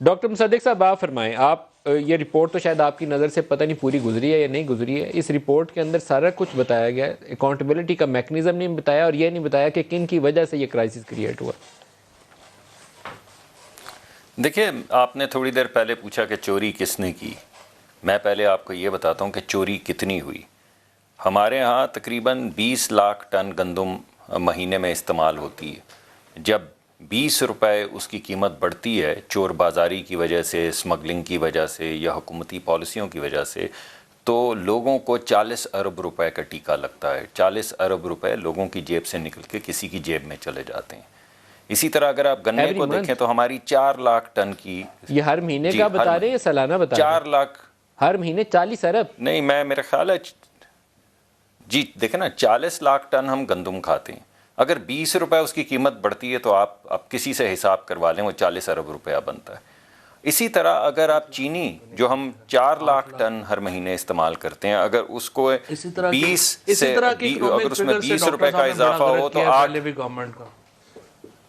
Doctor مصدق صاحب آپ فرمائیں، آپ یہ رپورٹ تو شاید آپ کی نظر سے پتہ نہیں پوری گزری ہے یا نہیں گزری ہے، اس رپورٹ کے اندر سارا کچھ بتایا گیا ہے، اکاؤنٹیبلٹی کا میکنزم نہیں بتایا اور یہ نہیں بتایا کہ کن کی وجہ سے یہ کرائسس کریٹ ہوا۔ دیکھیں، آپ نے تھوڑی دیر پہلے پوچھا کہ چوری کس نے کی۔ میں پہلے آپ کو یہ بتاتا ہوں کہ چوری کتنی ہوئی۔ ہمارے ہاں تقریباً 20 لاکھ ٹن گندم مہینے میں استعمال ہوتی ہے۔ جب 20 روپے اس کی قیمت بڑھتی ہے چور بازاری کی وجہ سے، اسمگلنگ کی وجہ سے یا حکومتی پالیسیوں کی وجہ سے، تو لوگوں کو 40 ارب روپے کا ٹیکہ لگتا ہے۔ 40 ارب روپے لوگوں کی جیب سے نکل کے کسی کی جیب میں چلے جاتے ہیں۔ اسی طرح اگر آپ گنے کو دیکھیں تو ہماری 4 لاکھ ٹن کی، یہ ہر مہینے کا بتا رہے ہیں یا سالانہ بتا رہے ہیں؟ 4 لاکھ ہر مہینے 40 ارب؟ نہیں، میرا خیال ہے جی دیکھیں نا، 40 لاکھ ٹن ہم گندم کھاتے ہیں۔ اگر 20 روپے اس کی قیمت بڑھتی ہے تو آپ کسی سے حساب کروا لیں، وہ 40 ارب روپیہ بنتا ہے۔ اسی طرح اگر آپ چینی جو ہم 4 لاکھ ٹن ہر مہینے استعمال کرتے ہیں، اگر اس کو 20 سے اگر اس میں 20 روپے کا اضافہ ہو تو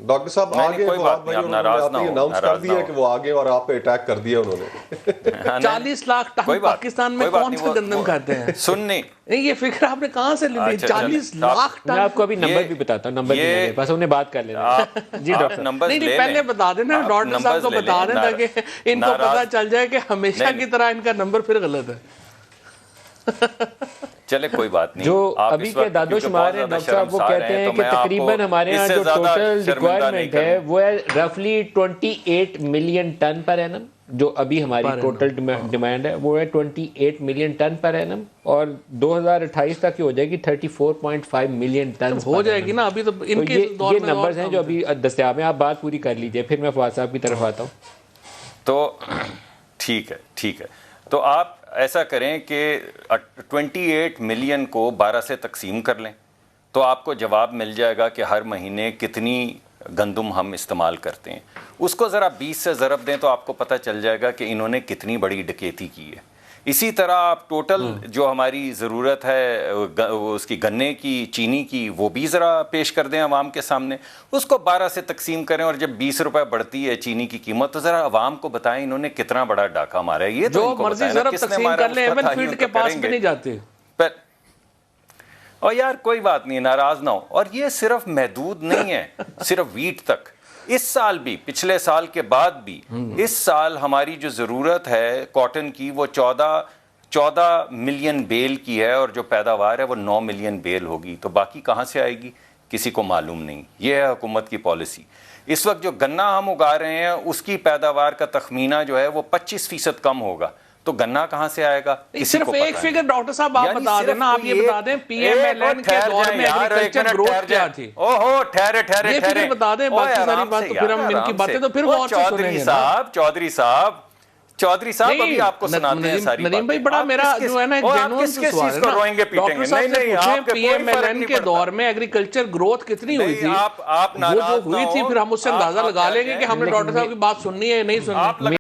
ڈاکٹر صاحب آگے کوئی بات نہیں، آپ ناراض نہ ہو، اناؤنس کر دیا کہ وہ آگے اور آپ پہ اٹیک کر دیا انہوں نے۔ 40 لاکھ ٹن پاکستان میں کون سا گندم کھاتے ہیں؟ سننی یہ فکر آپ نے کہاں سے لی؟ 40 لاکھ ٹن؟ میں آپ کو ابھی نمبر بھی بتاتا ہوں، نمبر بھی میرے پاس، انہیں بات کر لینا۔ جی ڈاکٹر نہیں پہلے بتا دینا، ڈاکٹر صاحب کو بتا دیں تاکہ ان کو پتا چل جائے کہ ہمیشہ کی طرح ان کا نمبر پھر غلط ہے۔ چلے کوئی بات نہیں۔ جو ابھی کے داد و شمار ہیں ڈاکٹر صاحب، وہ کہتے ہیں کہ تقریباً ہمارے یہاں جو ٹوٹل ریکوائرمنٹ ہے وہ ہے رفلی 28 ملین ٹن پر اینم۔ جو ابھی ہماری ٹوٹل ڈیمانڈ ہے وہ ہے 28 ملین ٹن پر اینم، اور 2028 تک کی ہو جائے گی 34.5 ملین ٹن ہو جائے گی نا۔ ابھی تو ان کے یہ نمبرز ہیں جو ابھی دستیاب ہیں۔ آپ بات پوری کر لیجئے، پھر میں فواد صاحب کی طرف آتا ہوں۔ تو ٹھیک ہے تو آپ ایسا کریں کہ 28 ملین کو 12 سے تقسیم کر لیں تو آپ کو جواب مل جائے گا کہ ہر مہینے کتنی گندم ہم استعمال کرتے ہیں۔ اس کو ذرا 20 سے ضرب دیں تو آپ کو پتہ چل جائے گا کہ انہوں نے کتنی بڑی ڈکیتی کی ہے۔ اسی طرح آپ ٹوٹل جو ہماری ضرورت ہے اس کی گنے کی، چینی کی، وہ بھی ذرا پیش کر دیں عوام کے سامنے۔ اس کو 12 سے تقسیم کریں، اور جب 20 روپے بڑھتی ہے چینی کی قیمت تو ذرا عوام کو بتائیں انہوں نے کتنا بڑا ڈاکہ مارا ہے۔ یہ تو ان کو بتائیں نا، کس نے مارا، اس کا تعین تو کریں گے۔ اور یار کوئی بات نہیں، ناراض نہ ہو۔ اور یہ صرف محدود نہیں ہے صرف ویٹ تک، اس سال بھی، پچھلے سال کے بعد بھی، اس سال ہماری جو ضرورت ہے کاٹن کی وہ 14 ملین بیل کی ہے، اور جو پیداوار ہے وہ 9 ملین بیل ہوگی۔ تو باقی کہاں سے آئے گی کسی کو معلوم نہیں۔ یہ ہے حکومت کی پالیسی۔ اس وقت جو گنا ہم اگا رہے ہیں اس کی پیداوار کا تخمینہ جو ہے وہ 25% کم ہوگا، تو گنا کہاں سے آئے گا صرف ایک فگر ڈاکٹر صاحب آپ بتا دینا، آپ یہ بتا دیں پی ایم ایل این کے دور میں ایگریکلچر گروتھ کیا تھی؟ ٹھہرے یہ فگر بتا دیں، باقی ساری بات تو پھر ہم ان کی باتیں تو پھر غور سے سنیں گے نا۔ چودھری صاحب ابھی آپ کو سناتے ہیں ساری باتیں۔ ندیم بھائی بڑا میرا جو ہے نا جنون سے سوال ہے نا، ڈاکٹر صاحب سے پوچھیں پی ایم ایل این کے دور میں ایگریکلچر گروتھ کتنی ہوئی تھی، وہ جو ہوئی تھی پھر ہم اس سے اندازہ لگا لیں گے کہ ہم نے ڈاکٹر صاحب کی بات سننی ہے یا نہیں سننی۔